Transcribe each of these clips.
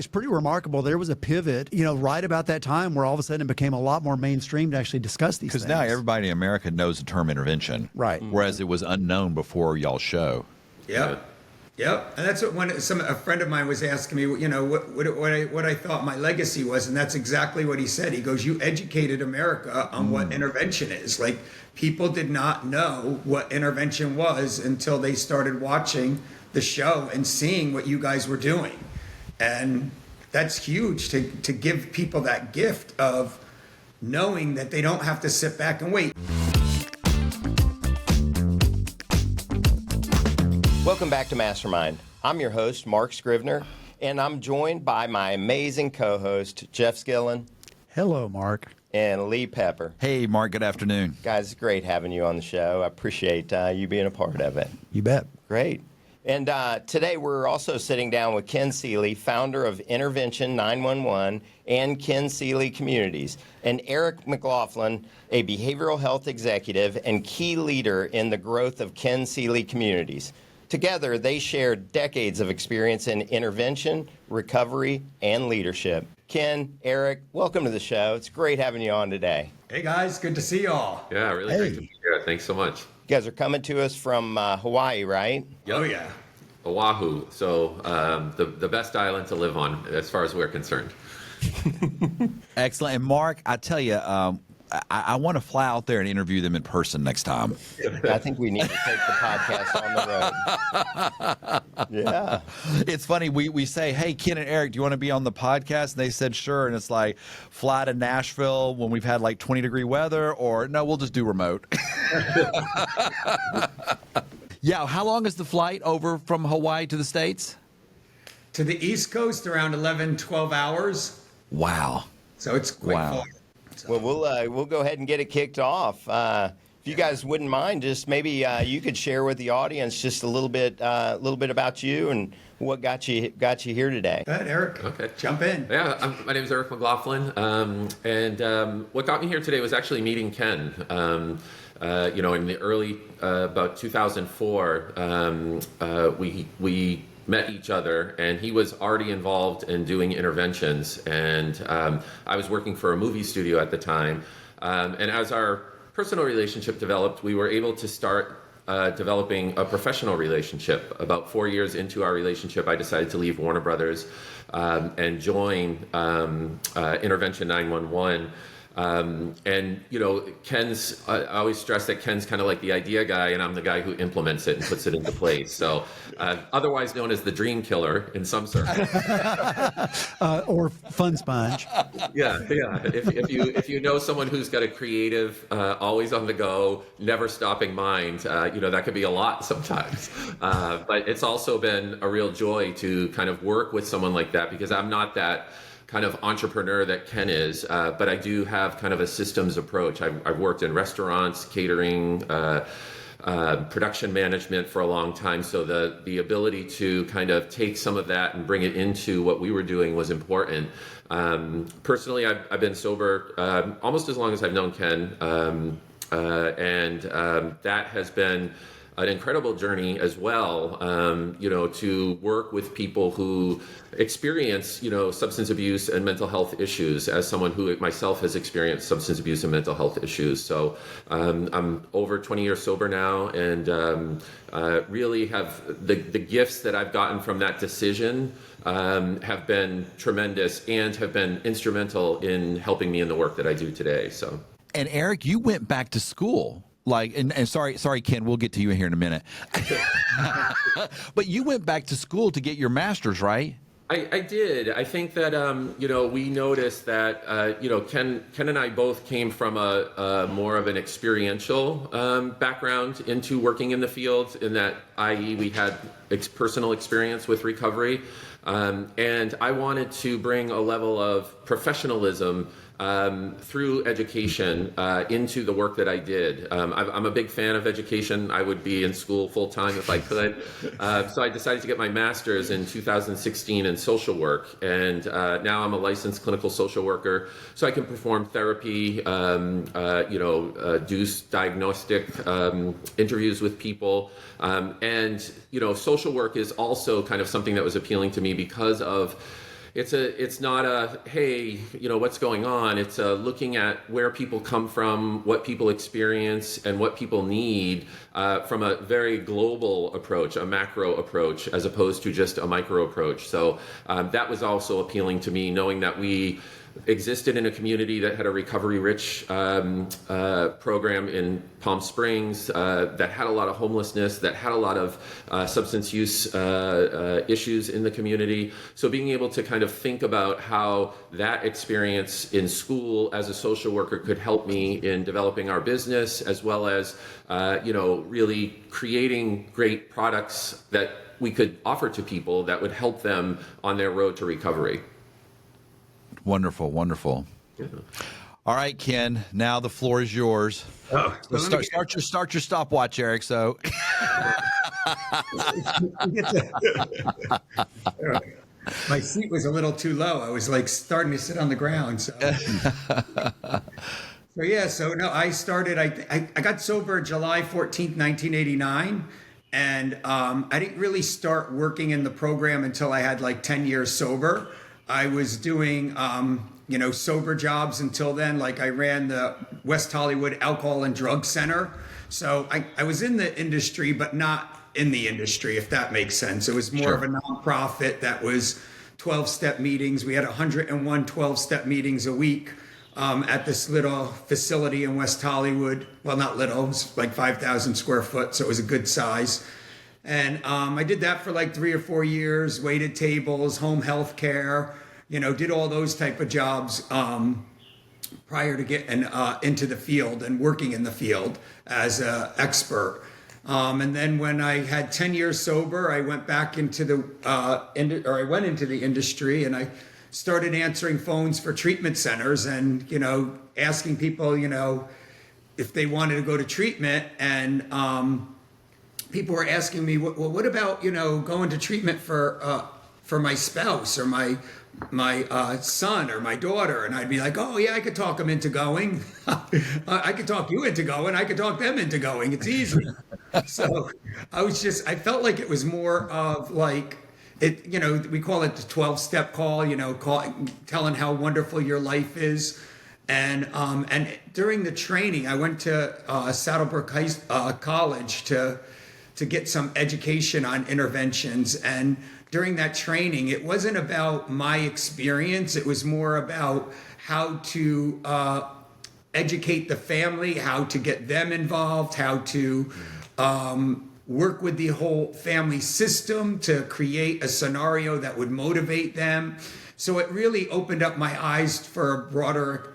It's pretty remarkable. There was a pivot, right about that time where all of a sudden it became a lot more mainstream to actually discuss these things. Because now everybody in America knows the term intervention. Right. Whereas it was unknown before y'all's show. Yep. Yep. And that's what a friend of mine was asking me, what I thought my legacy was. And that's exactly what he said. He goes, you educated America on what intervention is. Like, people did not know what intervention was until they started watching the show and seeing what you guys were doing. And that's huge to give people that gift of knowing that they don't have to sit back and wait. Welcome back to MasterMined. I'm your host, Mark Scrivener, and I'm joined by my amazing co-host, Jeff Skillen. Hello, Mark. And Lee Pepper. Hey, Mark, good afternoon. Guys, it's great having you on the show. I appreciate you being a part of it. You bet. Great. And today we're also sitting down with Ken Seeley, founder of Intervention 911 and Ken Seeley Communities, and Eric McLaughlin, a behavioral health executive and key leader in the growth of Ken Seeley Communities. Together, they share decades of experience in intervention, recovery, and leadership. Ken, Eric, welcome to the show. It's great having you on today. Hey, guys. Good to see y'all. Yeah, really great to be here. Thanks so much. You guys are coming to us from Hawaii, right? Yep. Oh, yeah. Oahu. So the best island to live on as far as we're concerned. Excellent. And Mark, I tell you, I want to fly out there and interview them in person next time. I think we need to take the podcast on the road. Yeah. It's funny. We say, hey, Ken and Eric, do you want to be on the podcast? And they said, sure. And it's like, fly to Nashville when we've had like 20-degree weather, or no, we'll just do remote. Yeah. How long is the flight over from Hawaii to the States? To the East Coast, around 11, 12 hours. Wow. So it's quite far. Well, we'll go ahead and get it kicked off. If you guys wouldn't mind, just maybe you could share with the audience just a little bit about you and what got you here today. Go ahead, Eric. Okay. Jump in. Yeah, my name is Eric McLaughlin, and what got me here today was actually meeting Ken. In the early about 2004, we met each other, and he was already involved in doing interventions, and I was working for a movie studio at the time, and as our personal relationship developed, we were able to start developing a professional relationship. About 4 years into our relationship, I decided to leave Warner Brothers and join Intervention 911. Ken's, I always stress that Ken's kind of like the idea guy, and I'm the guy who implements it and puts it into place. So, otherwise known as the dream killer in some circles. Or fun sponge. Yeah. If you know someone who's got a creative, always on the go, never stopping mind, that could be a lot sometimes. But it's also been a real joy to kind of work with someone like that, because I'm not that kind of entrepreneur that Ken is, but I do have kind of a systems approach. I've worked in restaurants, catering, production management for a long time, so the ability to kind of take some of that and bring it into what we were doing was important. Personally, I've been sober almost as long as I've known Ken, and that has been an incredible journey as well, to work with people who experience, substance abuse and mental health issues, as someone who myself has experienced substance abuse and mental health issues. So I'm over 20 years sober now, and really have the gifts that I've gotten from that decision have been tremendous and have been instrumental in helping me in the work that I do today. So. And Eric, you went back to school. And sorry, Ken, we'll get to you here in a minute. But you went back to school to get your master's, right? I did. I think that, we noticed that, Ken and I both came from a more of an experiential background into working in the field, in that, i.e., we had personal experience with recovery. And I wanted to bring a level of professionalism through education into the work that I did. I'm a big fan of education. I would be in school full time if I could. So I decided to get my master's in 2016 in social work. And now I'm a licensed clinical social worker. So I can perform therapy, do diagnostic interviews with people. And social work is also kind of something that was appealing to me because of it's not a, hey, what's going on? It's looking at where people come from, what people experience, and what people need from a very global approach, a macro approach, as opposed to just a micro approach. So that was also appealing to me, knowing that we existed in a community that had a recovery-rich program in Palm Springs that had a lot of homelessness, that had a lot of substance use issues in the community. So being able to kind of think about how that experience in school as a social worker could help me in developing our business, as well as really creating great products that we could offer to people that would help them on their road to recovery. Wonderful, wonderful. Yeah. All right, Ken. Now the floor is yours. Oh, So start your stopwatch, Eric. So my seat was a little too low. I was like starting to sit on the ground. So, I started. I got sober July 14th, 1989. And I didn't really start working in the program until I had like 10 years sober. I was doing, sober jobs until then. Like I ran the West Hollywood Alcohol and Drug Center. So I was in the industry, but not in the industry, if that makes sense. It was more of a nonprofit that was 12-step meetings. We had 101 12-step meetings a week at this little facility in West Hollywood. Well, not little, it was like 5,000 square foot, so it was a good size. And I did that for like 3 or 4 years, waited tables, home health care, did all those type of jobs prior to getting into the field and working in the field as an expert. And then when I had 10 years sober, I went back into I went into the industry, and I started answering phones for treatment centers and, asking people, if they wanted to go to treatment. And people were asking me, well, what about, going to treatment for my spouse or my son or my daughter? And I'd be like, oh yeah, I could talk them into going. I could talk you into going. I could talk them into going. It's easy. So I felt like it was more of like, we call it the 12-step call, telling how wonderful your life is. And during the training, I went to Saddlebrook College to get some education on interventions. And during that training, it wasn't about my experience. It was more about how to educate the family, how to get them involved, how to work with the whole family system to create a scenario that would motivate them. So it really opened up my eyes for a broader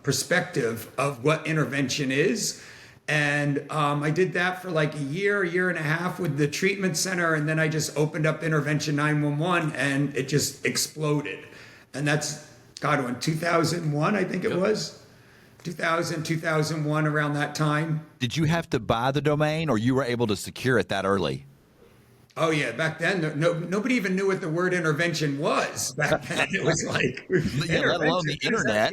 perspective of what intervention is. And I did that for like a year and a half with the treatment center. And then I just opened up Intervention 911 and it just exploded. And that's, in 2001, I think it was. 2001, around that time. did you have to buy the domain, or you were able to secure it that early? Oh yeah, back then nobody even knew what the word intervention was. Back then it was like, Yeah, let alone the internet.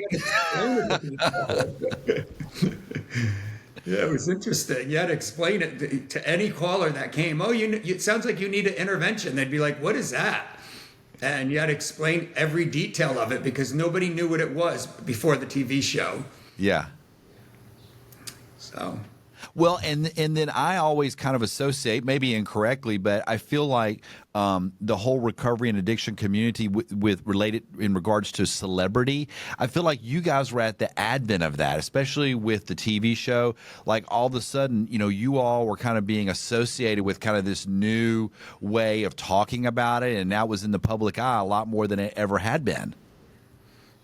Yeah, it was interesting. You had to explain it to any caller that came. Oh, it sounds like you need an intervention. They'd be like, what is that? And you had to explain every detail of it because nobody knew what it was before the TV show. Yeah. So. Well, and then I always kind of associate, maybe incorrectly, but I feel like the whole recovery and addiction community with related in regards to celebrity, I feel like you guys were at the advent of that, especially with the TV show. Like all of a sudden, you all were kind of being associated with kind of this new way of talking about it, and that was in the public eye a lot more than it ever had been.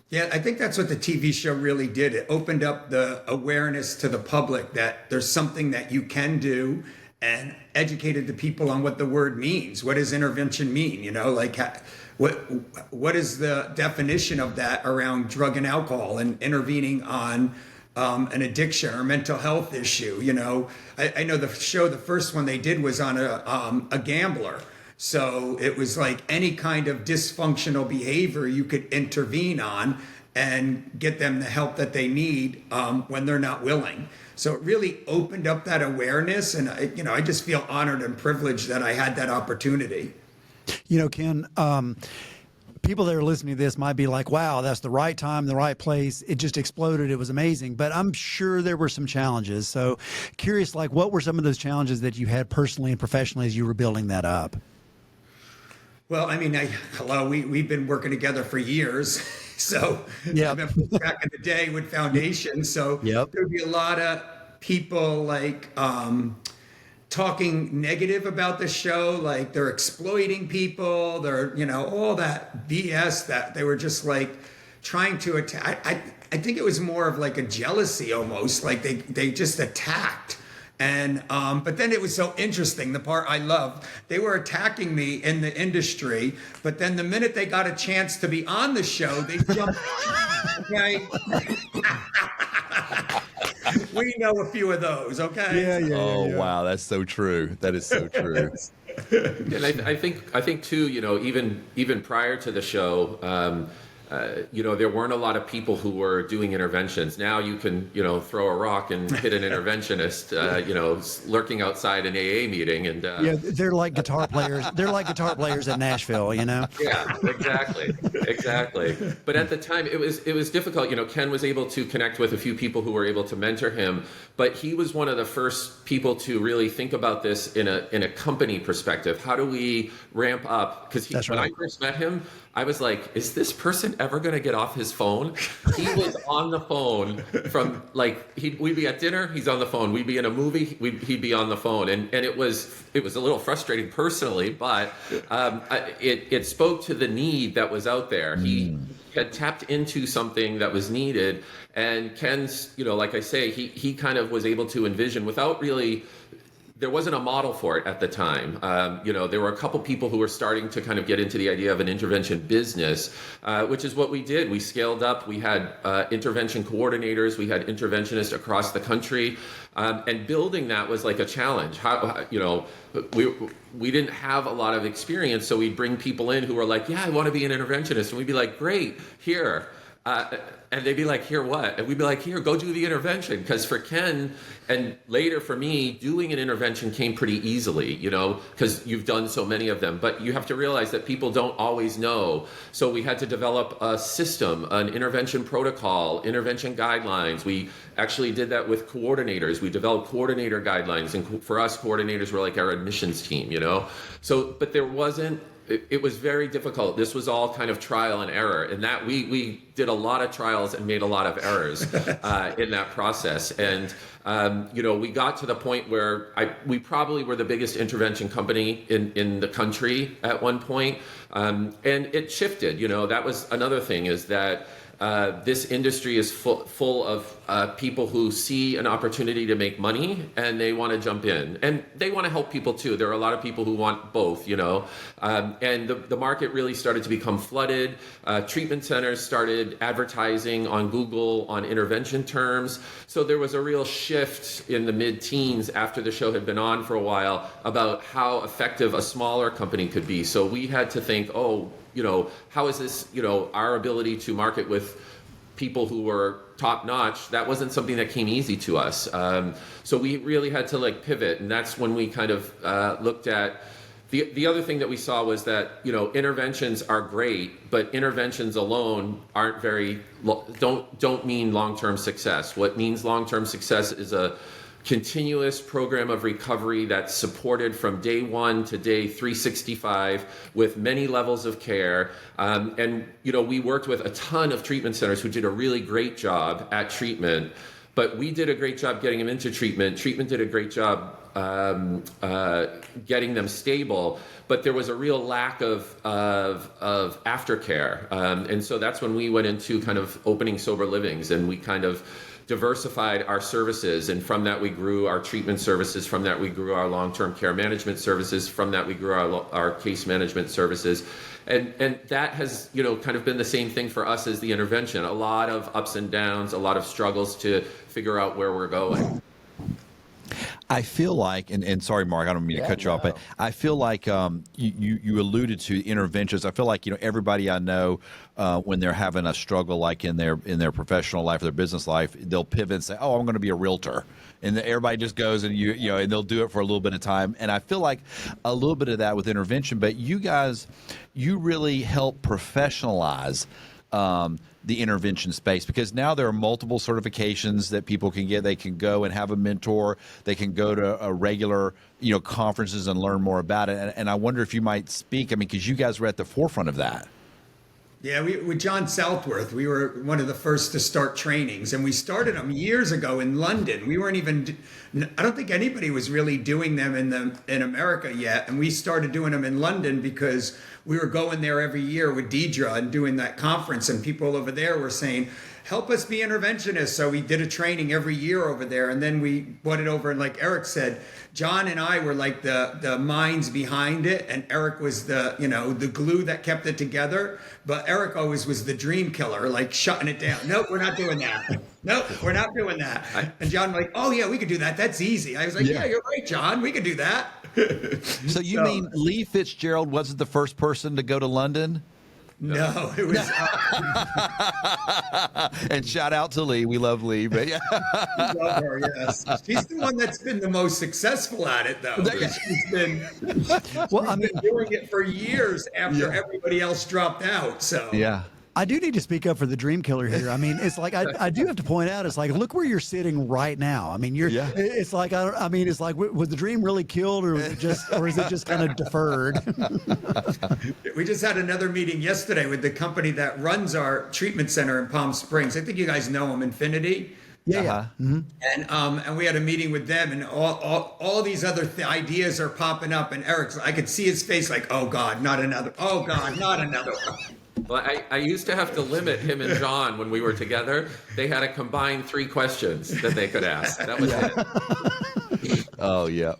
Yeah, I think that's what the TV show really did. It opened up the awareness to the public that there's something that you can do, and educated the people on what the word means. What does intervention mean? Like what is the definition of that around drug and alcohol and intervening on an addiction or mental health issue? I know the show, the first one they did was on a gambler. So it was like any kind of dysfunctional behavior you could intervene on and get them the help that they need when they're not willing. So it really opened up that awareness. And, I just feel honored and privileged that I had that opportunity. Ken, people that are listening to this might be like, wow, that's the right time, the right place. It just exploded. It was amazing. But I'm sure there were some challenges. So curious, like, what were some of those challenges that you had personally and professionally as you were building that up? Well, I mean, we've been working together for years. So Yep. I remember back in the day with Foundation. So Yep. there'd be a lot of people like talking negative about the show, like they're exploiting people, they're, all that BS that they were just like trying to attack. I think it was more of like a jealousy almost, like they just attacked. And but then it was so interesting. The part I loved, they were attacking me in the industry, but then the minute they got a chance to be on the show, they jumped. Okay, we know a few of those. Okay. Oh, wow, that's so true. That is so true. And I think too, even prior to the show, there weren't a lot of people who were doing interventions. Now you can, throw a rock and hit an interventionist, lurking outside an AA meeting, and Yeah, they're like guitar players. They're like guitar players in Nashville, Yeah, exactly. But at the time, it was difficult. Ken was able to connect with a few people who were able to mentor him, but he was one of the first people to really think about this in a company perspective. How do we ramp up? Because when I first met him, I was like, is this person ever going to get off his phone? He was on the phone from we'd be at dinner, he's on the phone. We'd be in a movie, he'd be on the phone. And it was a little frustrating personally, but it spoke to the need that was out there. He had tapped into something that was needed. And Ken's, like I say, he kind of was able to envision without really... There wasn't a model for it at the time. There were a couple people who were starting to kind of get into the idea of an intervention business, which is what we did. We scaled up. We had intervention coordinators. We had interventionists across the country. And building that was like a challenge. We didn't have a lot of experience, so we'd bring people in who were like, yeah, I want to be an interventionist. And we'd be like, great, here. And they'd be like, here, what? And we'd be like, here, go do the intervention. Because for Ken, and later for me, doing an intervention came pretty easily, because you've done so many of them. But you have to realize that people don't always know. So we had to develop a system, an intervention protocol, intervention guidelines. We actually did that with coordinators. We developed coordinator guidelines. And for us, coordinators were like our admissions team, So, but there wasn't... It was very difficult. This was all kind of trial and error, and that we did a lot of trials and made a lot of errors in that process. And we got to the point where we probably were the biggest intervention company in the country at one point, and it shifted. That was another thing, is that this industry is full of people who see an opportunity to make money and they want to jump in, and they want to help people too. There are a lot of people who want both, and the market really started to become flooded. Treatment centers started advertising on Google on intervention terms. So there was a real shift in the mid-teens after the show had been on for a while about how effective a smaller company could be. So we had to think, how is this, our ability to market with people who were top notch? That wasn't something that came easy to us. So we really had to pivot. And that's when we kind of looked at the other thing that we saw was that, interventions are great, but interventions alone aren't don't mean long-term success. What means long-term success is a continuous program of recovery that's supported from day 1 to day 365 with many levels of care. And we worked with a ton of treatment centers who did a really great job at treatment, but we did a great job getting them into treatment. Treatment did a great job getting them stable, but there was a real lack of aftercare. And so that's when we went into kind of opening sober livings, and we kind of diversified our services, and from that we grew our treatment services, from that we grew our long-term care management services, from that we grew our case management services, and that has kind of been the same thing for us as the intervention. A lot of ups and downs, a lot of struggles to figure out where we're going. I feel like, and sorry, Mark, I don't mean to cut you off, but I feel like you alluded to interventions. I feel like everybody I know when they're having a struggle like in their professional life or their business life, they'll pivot and say, "Oh, I'm going to be a realtor," and everybody just goes and and they'll do it for a little bit of time. And I feel like a little bit of that with intervention, but you guys, you really help professionalize the intervention space, because now there are multiple certifications that people can get. They can go and have a mentor. They can go to a regular, conferences and learn more about it. And I wonder if you might speak, because you guys were at the forefront of that. Yeah, with John Southworth, we were one of the first to start trainings, and we started them years ago in London. We weren't even, I don't think anybody was really doing them in America yet, and we started doing them in London because we were going there every year with Deidre and doing that conference, and people over there were saying, help us be interventionists. So we did a training every year over there, and then we brought it over, and like Eric said, John and I were like the minds behind it, and Eric was the glue that kept it together. But Eric always was the dream killer, like shutting it down. Nope, we're not doing that. Nope, we're not doing that. And John like, oh yeah, we could do that. That's easy. I was like, yeah, you're right, John. We could do that. So you mean Lee Fitzgerald wasn't the first person to go to London? No, it was. And shout out to Lee. We love Lee, but yeah. We love her, yes. She's the one that's been the most successful at it, though. She's been doing it for years after everybody else dropped out. So yeah. I do need to speak up for the dream killer here. It's like I do have to point out. It's like, look where you're sitting right now. It's like it's like, was the dream really killed, or is it just kind of deferred? We just had another meeting yesterday with the company that runs our treatment center in Palm Springs. I think you guys know them, Infinity. Yeah. Mm-hmm. And we had a meeting with them, and all these other ideas are popping up. And I could see his face, like, oh God, not another. Oh God, not another one. Well, I used to have to limit him and John when we were together. They had a combined 3 questions that they could ask. That was it. Oh, yeah.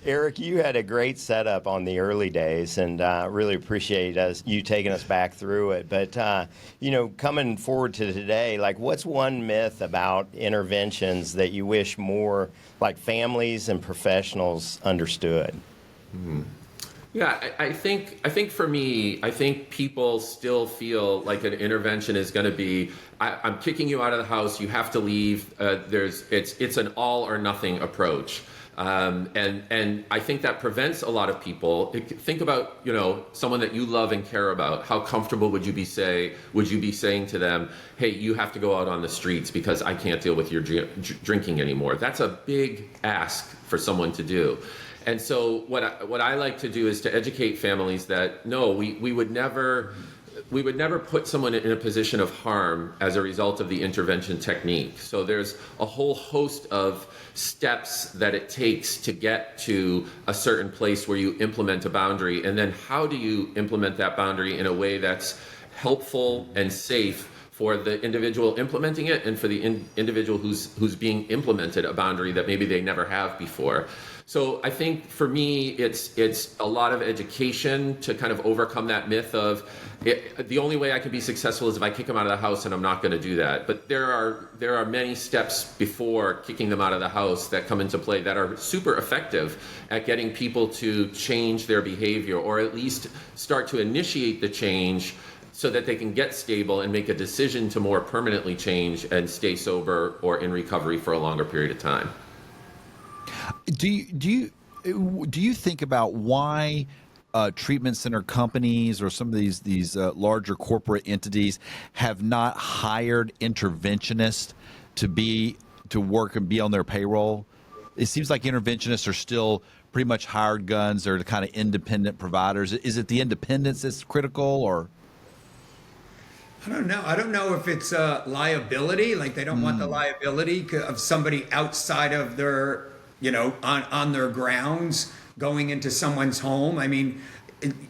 Eric, you had a great setup on the early days, and really appreciate you taking us back through it. But, coming forward to today, like, what's one myth about interventions that you wish more, like, families and professionals understood? Yeah, I think for me, I think people still feel like an intervention is going to be, I'm kicking you out of the house, you have to leave. It's an all or nothing approach. And I think that prevents a lot of people. Think about, someone that you love and care about. How comfortable would you be saying to them, hey, you have to go out on the streets because I can't deal with your drinking anymore? That's a big ask for someone to do. And so what I like to do is to educate families that no, we would never put someone in a position of harm as a result of the intervention technique. So there's a whole host of steps that it takes to get to a certain place where you implement a boundary, and then how do you implement that boundary in a way that's helpful and safe for the individual implementing it and for the individual who's being implemented a boundary that maybe they never have before. So I think for me, it's a lot of education to kind of overcome that myth of the only way I can be successful is if I kick them out of the house, and I'm not going to do that. But there are many steps before kicking them out of the house that come into play that are super effective at getting people to change their behavior, or at least start to initiate the change so that they can get stable and make a decision to more permanently change and stay sober or in recovery for a longer period of time. Do you think about why treatment center companies or some of these larger corporate entities have not hired interventionists to work and be on their payroll? It seems like interventionists are still pretty much hired guns. They're the kind of independent providers. Is it the independence that's critical, or? I don't know. I don't know if it's liability. Like they don't want the liability of somebody outside of their, on their grounds going into someone's home. I mean,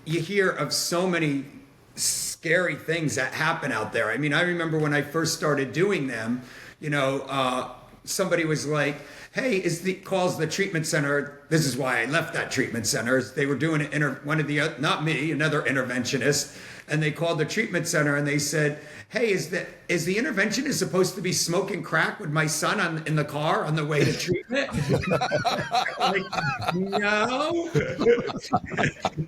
you hear of so many scary things that happen out there. I mean, I remember when I first started doing them, somebody was like, hey, calls the treatment center. This is why I left that treatment center. They were doing it, not me, another interventionist. and they called the treatment center and they said, "Hey, is the interventionist supposed to be smoking crack with my son in the car on the way to treatment?" Like, no.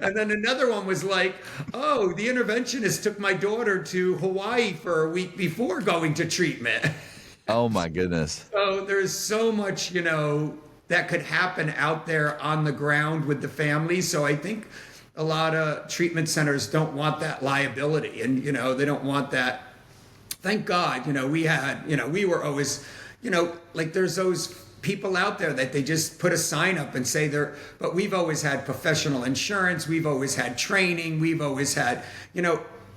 And then another one was like, "Oh, the interventionist took my daughter to Hawaii for a week before going to treatment." Oh my goodness. So there's so much, that could happen out there on the ground with the family. So I think a lot of treatment centers don't want that liability, and they don't want that. Thank God, we were always, like there's those people out there that they just put a sign up and say but we've always had professional insurance, we've always had training, we've always had,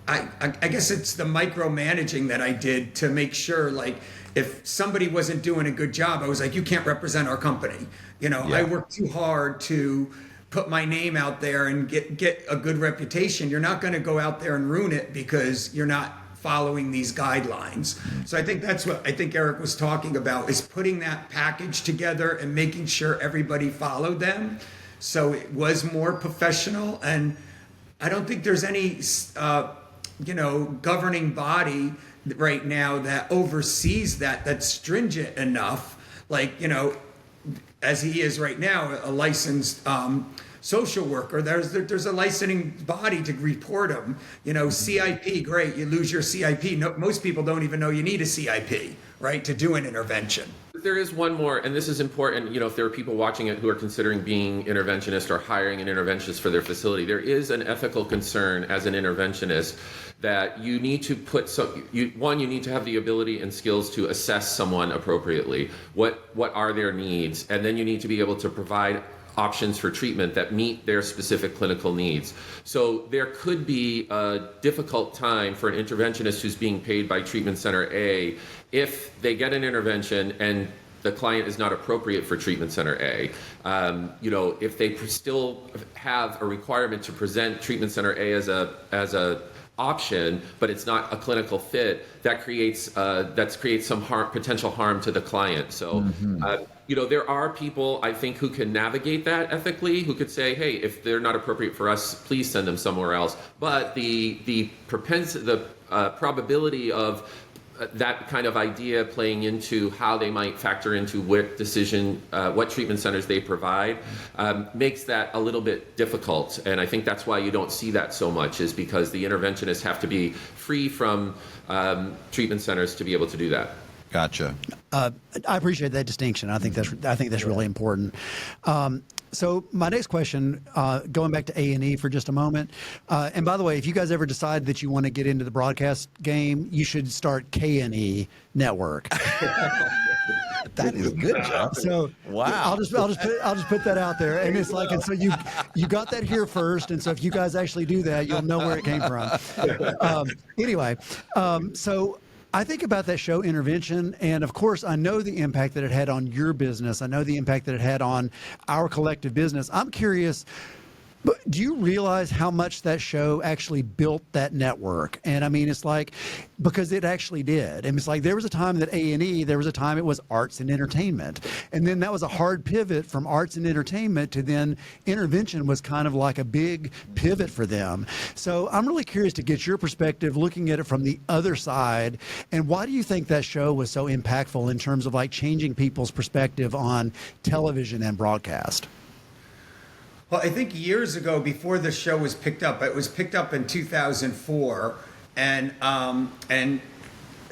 I guess it's the micromanaging that I did to make sure, like, if somebody wasn't doing a good job, I was like, you can't represent our company. I worked too hard to put my name out there and get a good reputation. You're not going to go out there and ruin it because you're not following these guidelines. So I think that's what I think Eric was talking about, is putting that package together and making sure everybody followed them. So it was more professional. And I don't think there's any, governing body right now that oversees that's stringent enough, like, as he is right now, a licensed social worker. There's a licensing body to report them. CIP, great, you lose your CIP. No, most people don't even know you need a CIP, right, to do an intervention. There is one more, and this is important, if there are people watching it who are considering being interventionist or hiring an interventionist for their facility, there is an ethical concern as an interventionist that you need to put you need to have the ability and skills to assess someone appropriately. What are their needs? And then you need to be able to provide options for treatment that meet their specific clinical needs. So there could be a difficult time for an interventionist who's being paid by treatment center A if they get an intervention and the client is not appropriate for treatment center A. If they still have a requirement to present treatment center A as a option, but it's not a clinical fit, that creates some potential harm to the client. So, there are people, I think, who can navigate that ethically, who could say, hey, if they're not appropriate for us, please send them somewhere else. But the probability of that kind of idea playing into how they might factor into what treatment centers they provide makes that a little bit difficult. And I think that's why you don't see that so much, is because the interventionists have to be free from treatment centers to be able to do that. Gotcha. I appreciate that distinction. I think that's really important. So my next question, going back to A&E for just a moment, and by the way, if you guys ever decide that you want to get into the broadcast game, you should start K&E Network. That is good, John. So wow. I'll just put that out there, and it's like, and so you got that here first, and so if you guys actually do that, you'll know where it came from. So I think about that show Intervention, and of course, I know the impact that it had on your business. I know the impact that it had on our collective business. I'm curious, but do you realize how much that show actually built that network? And I mean, it's like, because it actually did. And it's like, there was a time that A&E, there was a time it was arts and entertainment. And then that was a hard pivot from arts and entertainment to then intervention was kind of like a big pivot for them. So I'm really curious to get your perspective looking at it from the other side. And why do you think that show was so impactful in terms of like changing people's perspective on television and broadcast? Well, I think years ago, before the show was picked up, it was picked up in 2004, and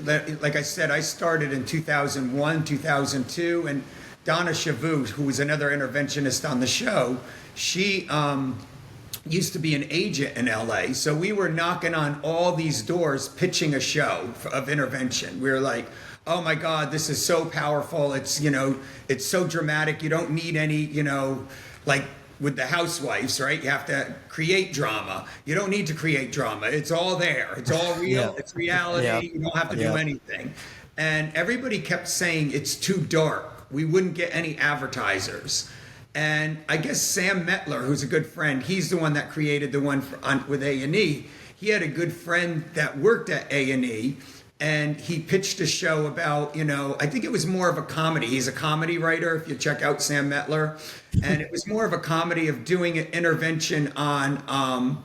like I said, I started in 2001, 2002, and Donna Chavou, who was another interventionist on the show, she used to be an agent in LA. So we were knocking on all these doors, pitching a show of intervention. We were like, oh my God, this is so powerful. It's, it's so dramatic. You don't need any, like with the housewives, right? You have to create drama. You don't need to create drama. It's all there. It's all real. Yeah. It's reality. Yeah. You don't have to do anything. And everybody kept saying it's too dark. We wouldn't get any advertisers. And I guess Sam Metler, who's a good friend, he's the one that created the one with A&E. He had a good friend that worked at A&E, and he pitched a show about, I think it was more of a comedy. He's a comedy writer, if you check out Sam Metler. And it was more of a comedy of doing an intervention on,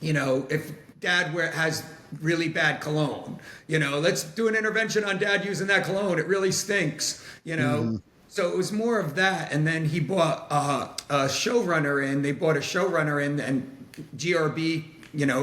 if dad has really bad cologne. Let's do an intervention on dad using that cologne. It really stinks. So it was more of that. And then he bought a showrunner in. They bought a showrunner in, and GRB,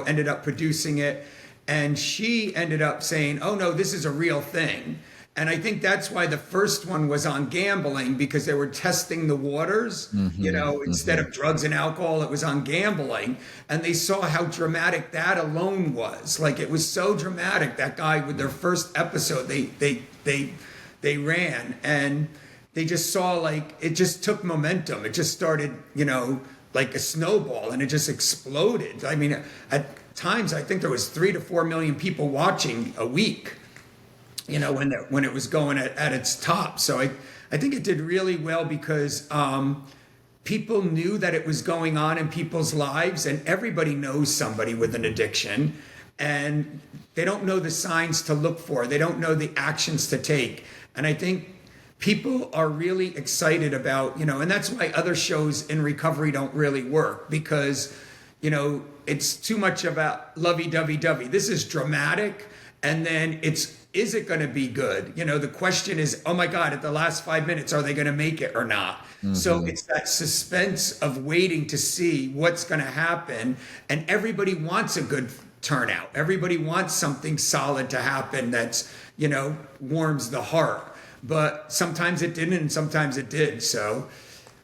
ended up producing it. And she ended up saying, oh, no, this is a real thing. And I think that's why the first one was on gambling, because they were testing the waters, instead of drugs and alcohol, it was on gambling. And they saw how dramatic that alone was. Like, it was so dramatic. That guy, with their first episode, they ran, and they just saw, like, it just took momentum. It just started, like a snowball, and it just exploded. I mean, at times, I think there was 3 to 4 million people watching a week, when it was going at its top. So I think it did really well because people knew that it was going on in people's lives, and everybody knows somebody with an addiction, and they don't know the signs to look for. They don't know the actions to take. And I think people are really excited about, and that's why other shows in recovery don't really work, because, it's too much about lovey-dovey-dovey. This is dramatic, and then is it going to be good? The question is, oh my God, at the last 5 minutes, are they going to make it or not? So it's that suspense of waiting to see what's going to happen. And everybody wants a good turnout. Everybody wants something solid to happen that's, warms the heart. But sometimes it didn't, and sometimes it did. So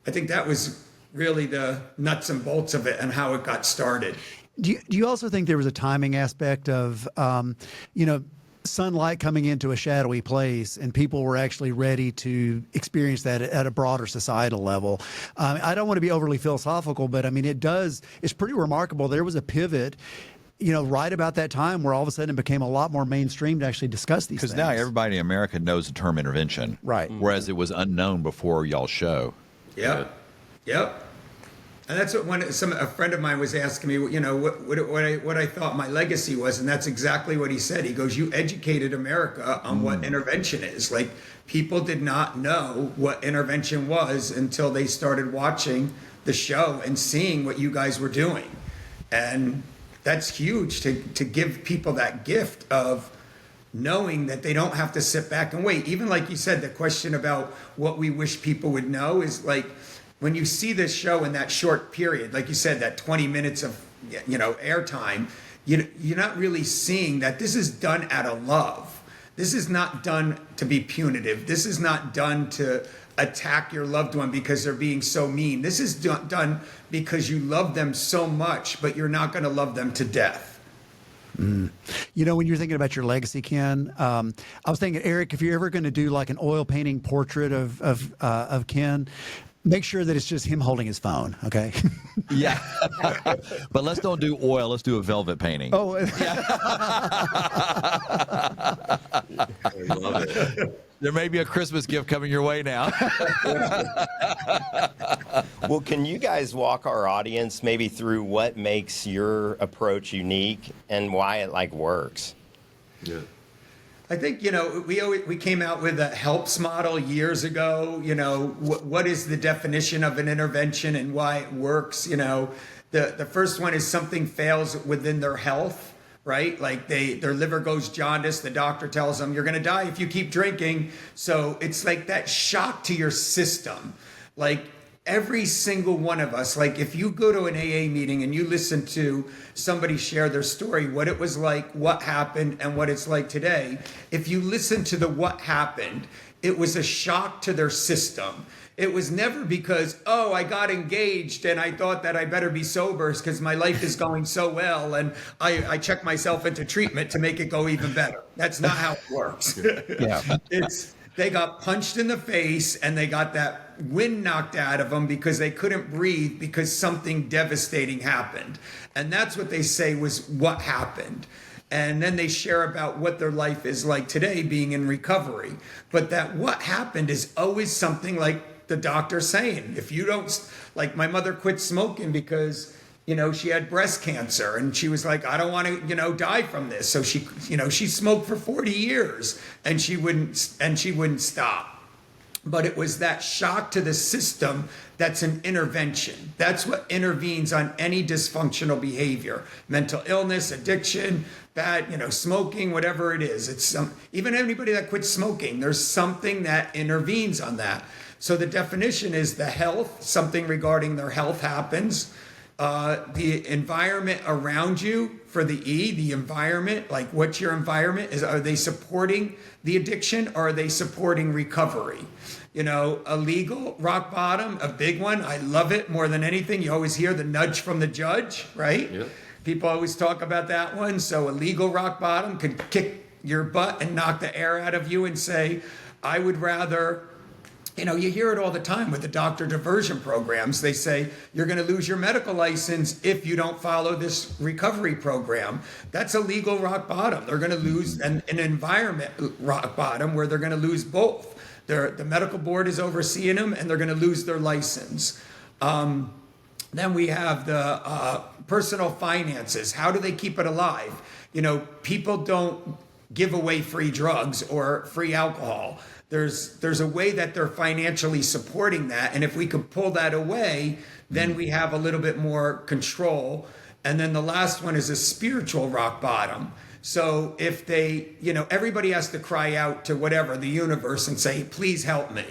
I think that was really the nuts and bolts of it and how it got started. Do you also think there was a timing aspect of, sunlight coming into a shadowy place, and people were actually ready to experience that at a broader societal level? I don't want to be overly philosophical, but I mean, it's pretty remarkable. There was a pivot, right about that time, where all of a sudden it became a lot more mainstream to actually discuss these things. Because now everybody in America knows the term intervention. Right. Whereas it was unknown before y'all's show. Yep. And that's what a friend of mine was asking me, what I thought my legacy was, and that's exactly what he said. He goes, "You educated America on what intervention is." Like, people did not know what intervention was until they started watching the show and seeing what you guys were doing, and that's huge to give people that gift of knowing that they don't have to sit back and wait. Even like you said, the question about what we wish people would know is like, when you see this show in that short period, like you said, that 20 minutes of, airtime, you're not really seeing that this is done out of love. This is not done to be punitive. This is not done to attack your loved one because they're being so mean. This is done because you love them so much, but you're not going to love them to death. When you're thinking about your legacy, Ken, I was thinking, Eric, if you're ever going to do like an oil painting portrait of Ken, make sure that it's just him holding his phone, okay? Yeah. But let's don't do oil. Let's do a velvet painting. Oh, I love it. There may be a Christmas gift coming your way now. Well, can you guys walk our audience maybe through what makes your approach unique and why it works? Yeah. I think, we came out with a HELPS model years ago. What is the definition of an intervention and why it works? The first one is something fails within their health, right? Like their liver goes jaundice. The doctor tells them, you're going to die if you keep drinking. So it's like that shock to your system. Like, every single one of us, like if you go to an AA meeting and you listen to somebody share their story, what it was like, what happened, and what it's like today, if you listen to the what happened, it was a shock to their system. It was never because, oh, I got engaged and I thought that I better be sober because my life is going so well and I checked myself into treatment to make it go even better. That's not how it works. yeah. They got punched in the face and they got that wind knocked out of them because they couldn't breathe because something devastating happened. And that's what they say was what happened. And then they share about what their life is like today being in recovery. But that what happened is always something like the doctor saying, if you don't, like my mother quit smoking because she had breast cancer and she was like, I don't want to, die from this. So she smoked for 40 years and she wouldn't stop. but it was that shock to the system that's an intervention. That's what intervenes on any dysfunctional behavior, mental illness, addiction, bad, smoking, whatever it is. Even anybody that quits smoking, there's something that intervenes on that. So the definition is the health, something regarding their health happens. The environment around you for the E, the environment, like what's your environment? Are they supporting the addiction or are they supporting recovery? A legal rock bottom, a big one. I love it more than anything. You always hear the nudge from the judge, right? Yeah. People always talk about that one. So a legal rock bottom could kick your butt and knock the air out of you and say, I would rather, you hear it all the time with the doctor diversion programs. They say, you're going to lose your medical license if you don't follow this recovery program. That's a legal rock bottom. They're going to lose an environment rock bottom where they're going to lose both. The medical board is overseeing them and they're going to lose their license. Then we have the personal finances. How do they keep it alive? People don't give away free drugs or free alcohol. There's a way that they're financially supporting that. And if we could pull that away, then we have a little bit more control. And then the last one is a spiritual rock bottom. So if they, everybody has to cry out to whatever, the universe, and say, please help me.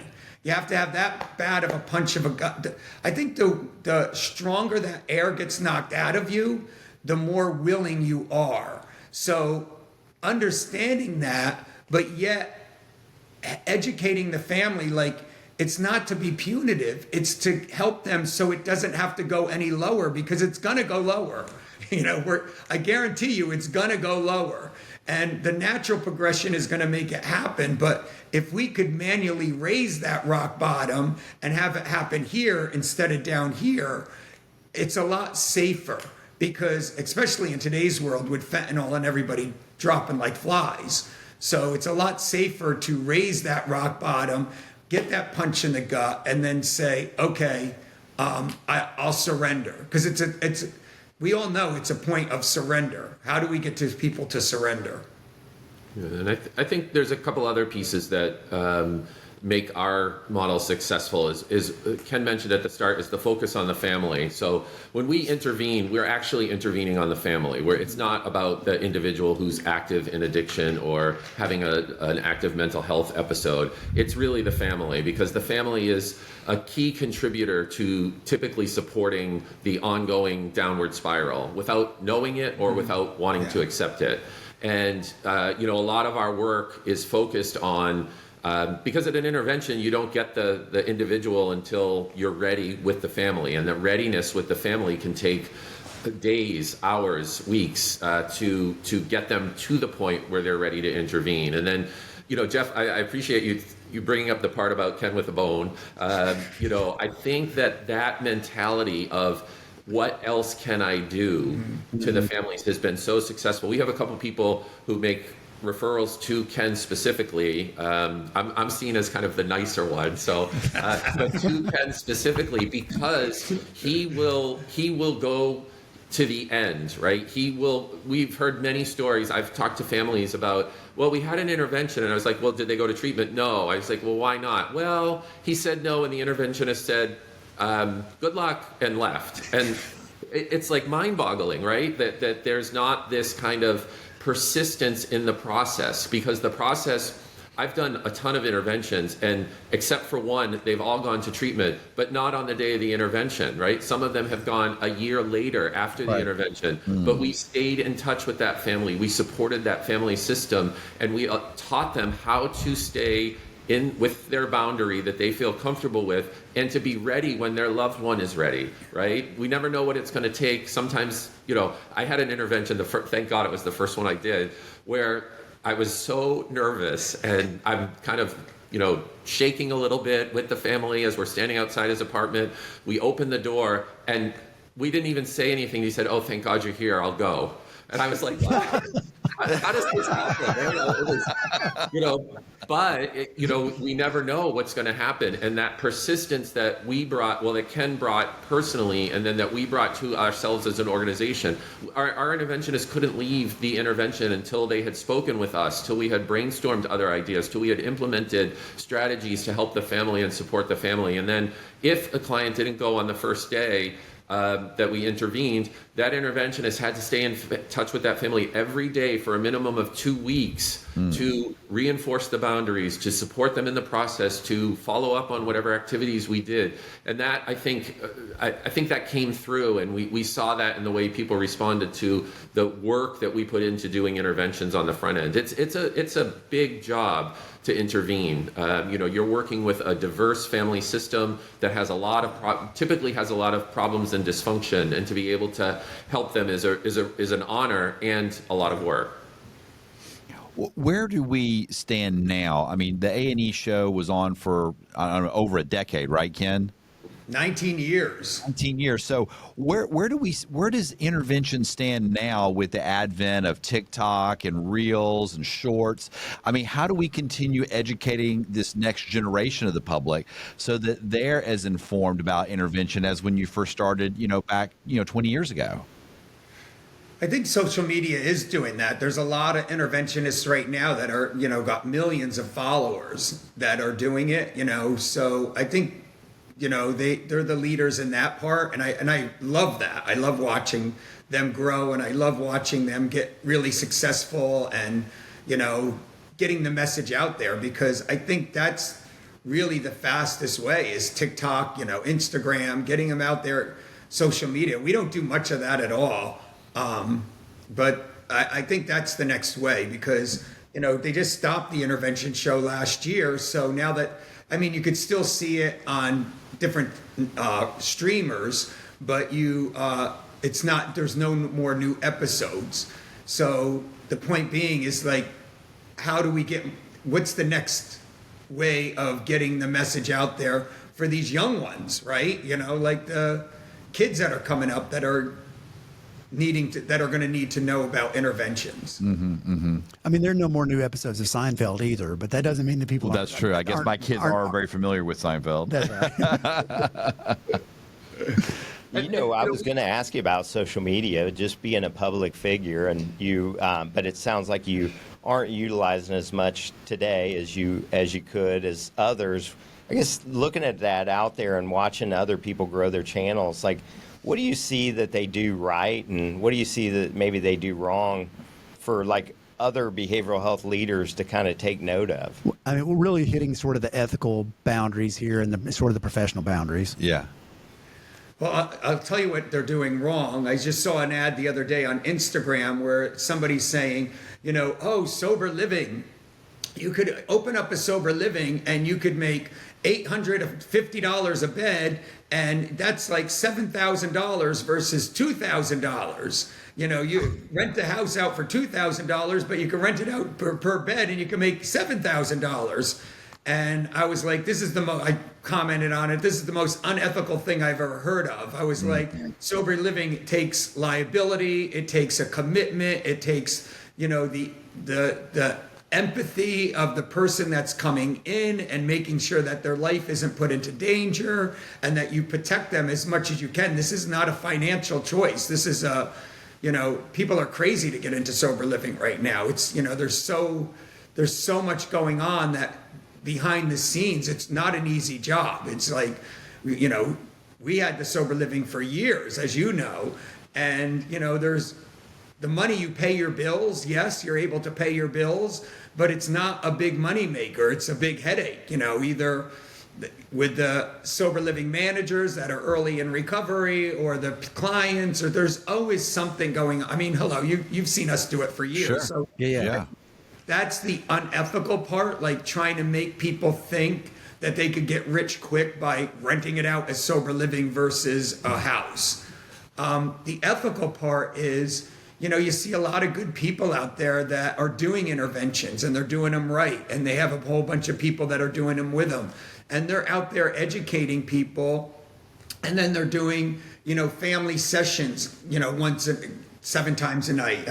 You have to have that bad of a punch of a gut. I think the stronger that air gets knocked out of you, the more willing you are. So understanding that, but yet educating the family, like it's not to be punitive, it's to help them so it doesn't have to go any lower, because it's going to go lower. I guarantee you it's going to go lower. And the natural progression is going to make it happen. But if we could manually raise that rock bottom and have it happen here instead of down here, it's a lot safer. Because especially in today's world with fentanyl and everybody dropping like flies. So it's a lot safer to raise that rock bottom, get that punch in the gut, and then say, okay, I'll surrender. Because we all know it's a point of surrender. How do we get to people to surrender? Yeah, and I think there's a couple other pieces that make our model successful. Is Ken mentioned at the start, is the focus on the family. So when we intervene, we're actually intervening on the family, where it's not about the individual who's active in addiction or having an active mental health episode. It's really the family, because the family is a key contributor to typically supporting the ongoing downward spiral without knowing it or without wanting to accept it. And a lot of our work is focused on, because at an intervention, you don't get the individual until you're ready with the family. And the readiness with the family can take days, hours, weeks to get them to the point where they're ready to intervene. And then, Jeff, I appreciate you bringing up the part about Ken with a bone. I think that mentality of what else can I do to the families has been so successful. We have a couple people who make referrals to Ken specifically. I'm seen as kind of the nicer one, so but to Ken specifically, because he will go to the end, right? We've heard many stories. I've talked to families about, well, we had an intervention, and I was like, well, did they go to treatment? No. I was like, well, why not? Well, he said no, and the interventionist said, good luck, and left. And it's like mind-boggling, right? That there's not this kind of persistence in the process, because the process, I've done a ton of interventions, and except for one, they've all gone to treatment, but not on the day of the intervention, right? Some of them have gone a year later after the intervention, but we stayed in touch with that family. We supported that family system, and we taught them how to stay in with their boundary that they feel comfortable with, and to be ready when their loved one is ready, right? We never know what it's going to take. Sometimes, I had an intervention, thank God it was the first one I did, where I was so nervous, and I'm kind of, shaking a little bit with the family as we're standing outside his apartment. We opened the door, and we didn't even say anything. He said, "Oh, thank God you're here. I'll go." And I was like, wow. how does this happen? It was, but we never know what's going to happen. And that persistence that we brought, that Ken brought personally, and then that we brought to ourselves as an organization, our interventionists couldn't leave the intervention until they had spoken with us, till we had brainstormed other ideas, till we had implemented strategies to help the family and support the family. And then if a client didn't go on the first day that we intervened, that interventionist had to stay in touch with that family every day for a minimum of 2 weeks to reinforce the boundaries, to support them in the process, to follow up on whatever activities we did. And that, I think that came through, and we saw that in the way people responded to the work that we put into doing interventions on the front end. It's a big job to intervene. You're working with a diverse family system that has typically has a lot of problems and dysfunction, and to be able to help them is an honor and a lot of work. Where do we stand now? I mean, the A&E show was on for over a decade, right, Ken? 19 years. 19 years. So where does intervention stand now with the advent of TikTok and Reels and Shorts? I mean, how do we continue educating this next generation of the public so that they're as informed about intervention as when you first started, back, 20 years ago? I think social media is doing that. There's a lot of interventionists right now that are, got millions of followers that are doing it, so I think, they're the leaders in that part. And I love that. I love watching them grow, and I love watching them get really successful and, getting the message out there, because I think that's really the fastest way is TikTok, Instagram, getting them out there, social media. We don't do much of that at all. But I think that's the next way, because, they just stopped the intervention show last year. So now that, you could still see it on different streamers, but there's no more new episodes. So the point being is what's the next way of getting the message out there for these young ones, right? Like the kids that are coming up that are going to need to know about interventions. There are no more new episodes of Seinfeld either, but that doesn't mean that people. Well, that's true. I guess my kids are very familiar with Seinfeld. That's right. I was going to ask you about social media, just being a public figure, and but it sounds like you aren't utilizing as much today as you could as others. I guess looking at that out there and watching other people grow their channels, what do you see that they do right, and what do you see that maybe they do wrong for other behavioral health leaders to kind of take note of? We're really hitting sort of the ethical boundaries here and the sort of the professional boundaries. Yeah. Well, I'll tell you what they're doing wrong. I just saw an ad the other day on Instagram where somebody's saying, sober living. You could open up a sober living and you could make $850 a bed, and that's like $7,000 versus $2,000. You rent the house out for $2,000, but you can rent it out per bed, and you can make $7,000. And I was like, I commented on it, this is the most unethical thing I've ever heard of. I was like, sober living takes liability, it takes a commitment, it takes, the empathy of the person that's coming in and making sure that their life isn't put into danger and that you protect them as much as you can. This is not a financial choice. This is people are crazy to get into sober living right now. It's, there's so much going on that behind the scenes, it's not an easy job. It's like, we had the sober living for years, as you know, and, there's the money you pay your bills. Yes, you're able to pay your bills, but it's not a big money maker. It's a big headache, either with the sober living managers that are early in recovery or the clients, or there's always something going on. Hello, you've seen us do it for years. Sure. So Yeah. That's the unethical part, like trying to make people think that they could get rich quick by renting it out as sober living versus a house. The ethical part is, you see a lot of good people out there that are doing interventions and they're doing them right. And they have a whole bunch of people that are doing them with them. And they're out there educating people. And then they're doing, family sessions, 7 times a night.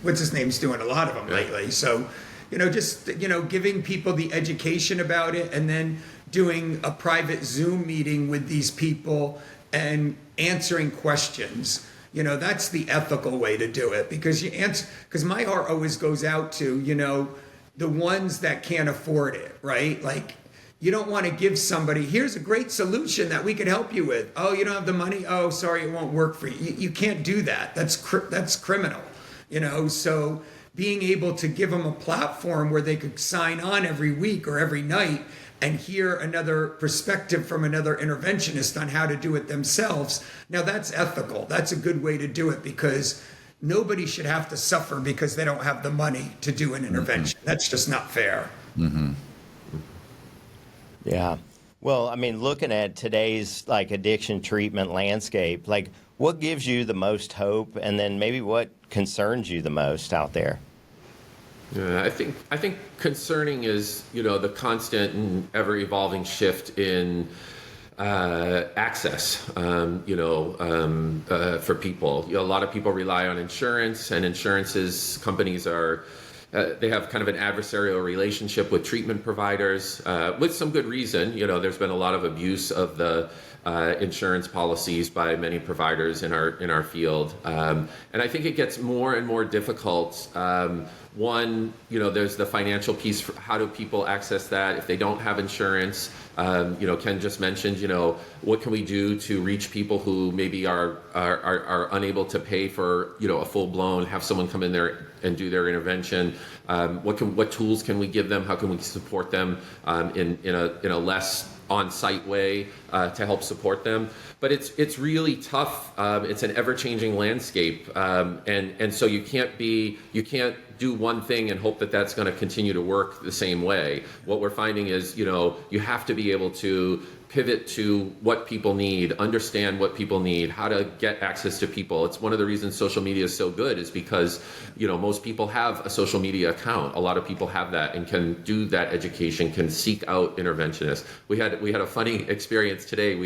what's his name's doing a lot of them lately. So, just, giving people the education about it, and then doing a private Zoom meeting with these people and answering questions. That's the ethical way to do it, because because my heart always goes out to, the ones that can't afford it, right? Like, you don't want to give somebody, here's a great solution that we could help you with. Oh, you don't have the money? Oh, sorry, it won't work for you. You can't do that. That's criminal, So being able to give them a platform where they could sign on every week or every night and hear another perspective from another interventionist on how to do it themselves. Now, that's ethical. That's a good way to do it, because nobody should have to suffer because they don't have the money to do an intervention. That's just not fair. Yeah. Well, I mean, looking at today's addiction treatment landscape, what gives you the most hope, and then maybe what concerns you the most out there? Yeah, I think concerning is, the constant and ever evolving shift in access, for people. A lot of people rely on insurance, and insurances companies are, they have kind of an adversarial relationship with treatment providers, with some good reason. There's been a lot of abuse of the insurance policies by many providers in our field, and I think it gets more and more difficult. One, there's the financial piece. How do people access that if they don't have insurance? Ken just mentioned, what can we do to reach people who maybe are unable to pay for, a full blown, have someone come in there and do their intervention? What tools can we give them? How can we support them in a less on-site way to help support them? But it's really tough. It's an ever-changing landscape, and so you can't do one thing and hope that that's going to continue to work the same way. What we're finding is, you have to be able to pivot to what people need, understand what people need, how to get access to people. It's one of the reasons social media is so good, is because, most people have a social media account. A lot of people have that and can do that education, can seek out interventionists. We had a funny experience today.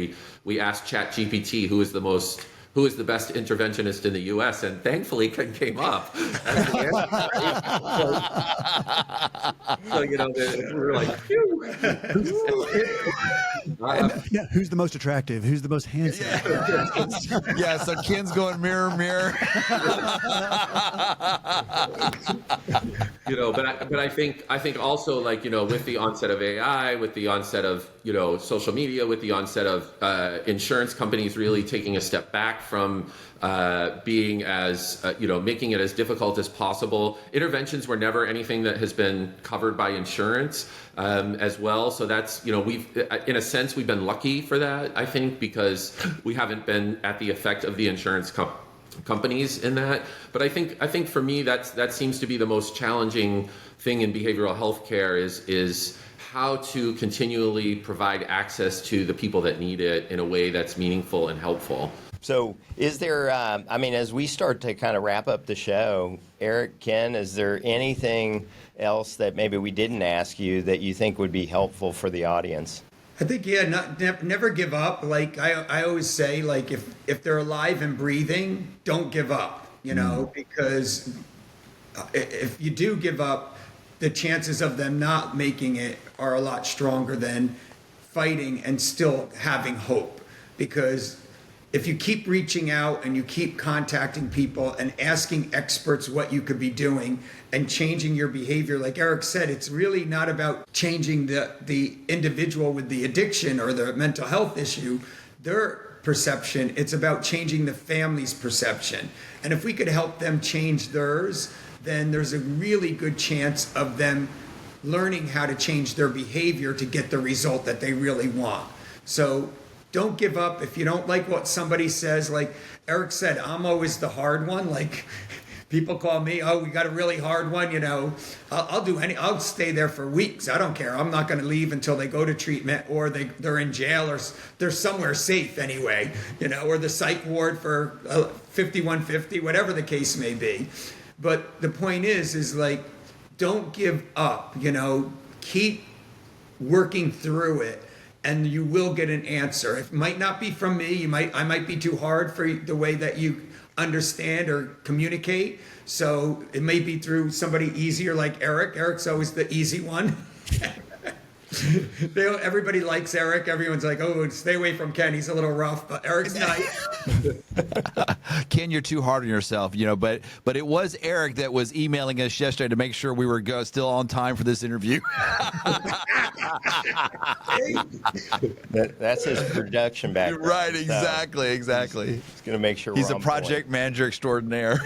We asked ChatGPT who is the best interventionist in the U.S., and thankfully Ken came up as the answer, right? So we were like, phew. Who's the most attractive? Who's the most handsome? Yeah, so Ken's going mirror, mirror. But I think also, with the onset of AI, with the onset of social media, with the onset of insurance companies really taking a step back from being as making it as difficult as possible. Interventions were never anything that has been covered by insurance as well. So that's we've in a sense we've been lucky for that, I think, because we haven't been at the effect of the insurance companies in that. But I think for me that seems to be the most challenging thing in behavioral health care is how to continually provide access to the people that need it in a way that's meaningful and helpful. So is there, as we start to kind of wrap up the show, Eric, Ken, is there anything else that maybe we didn't ask you that you think would be helpful for the audience? I think, never give up. Like I always say, if they're alive and breathing, don't give up, because if you do give up, the chances of them not making it are a lot stronger than fighting and still having hope. Because if you keep reaching out and you keep contacting people and asking experts what you could be doing and changing your behavior, like Eric said, it's really not about changing the individual with the addiction or the mental health issue, their perception. It's about changing the family's perception. And if we could help them change theirs, then there's a really good chance of them learning how to change their behavior to get the result that they really want. So don't give up. If you don't like what somebody says, like Eric said, I'm always the hard one. Like people call me, oh, we got a really hard one, I'll stay there for weeks. I don't care. I'm not going to leave until they go to treatment or they're in jail or they're somewhere safe anyway, or the psych ward for 5150, whatever the case may be. But the point is don't give up, keep working through it. and you will get an answer. It might not be from me. I might be too hard for the way that you understand or communicate. So it may be through somebody easier like Eric. Eric's always the easy one. Everybody likes Eric. Everyone's like, oh, stay away from Ken. He's a little rough, but Eric's nice. Ken, you're too hard on yourself, but it was Eric that was emailing us yesterday to make sure we were still on time for this interview. That's his production background. Right, exactly. He's going to make sure He's we're a on project point. manager extraordinaire.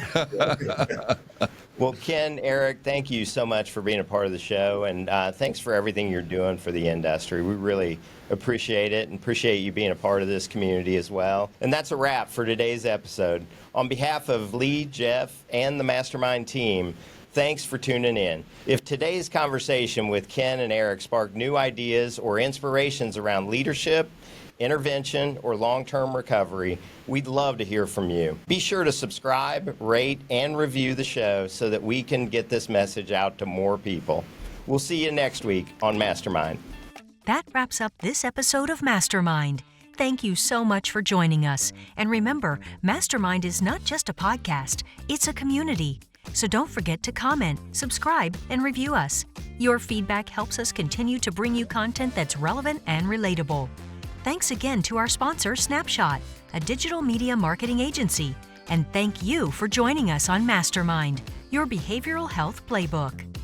Well, Ken, Eric, thank you so much for being a part of the show, and thanks for everything you're doing for the industry. We really appreciate it and appreciate you being a part of this community as well. And that's a wrap for today's episode. On behalf of Lee, Jeff, and the MasterMined team, thanks for tuning in. If today's conversation with Ken and Eric sparked new ideas or inspirations around leadership, intervention, or long-term recovery, we'd love to hear from you. Be sure to subscribe, rate, and review the show so that we can get this message out to more people. We'll see you next week on MasterMined. That wraps up this episode of MasterMined. Thank you so much for joining us. And remember, MasterMined is not just a podcast, it's a community. So don't forget to comment, subscribe, and review us. Your feedback helps us continue to bring you content that's relevant and relatable. Thanks again to our sponsor, Snapshot, a digital media marketing agency. And thank you for joining us on MasterMined, your behavioral health playbook.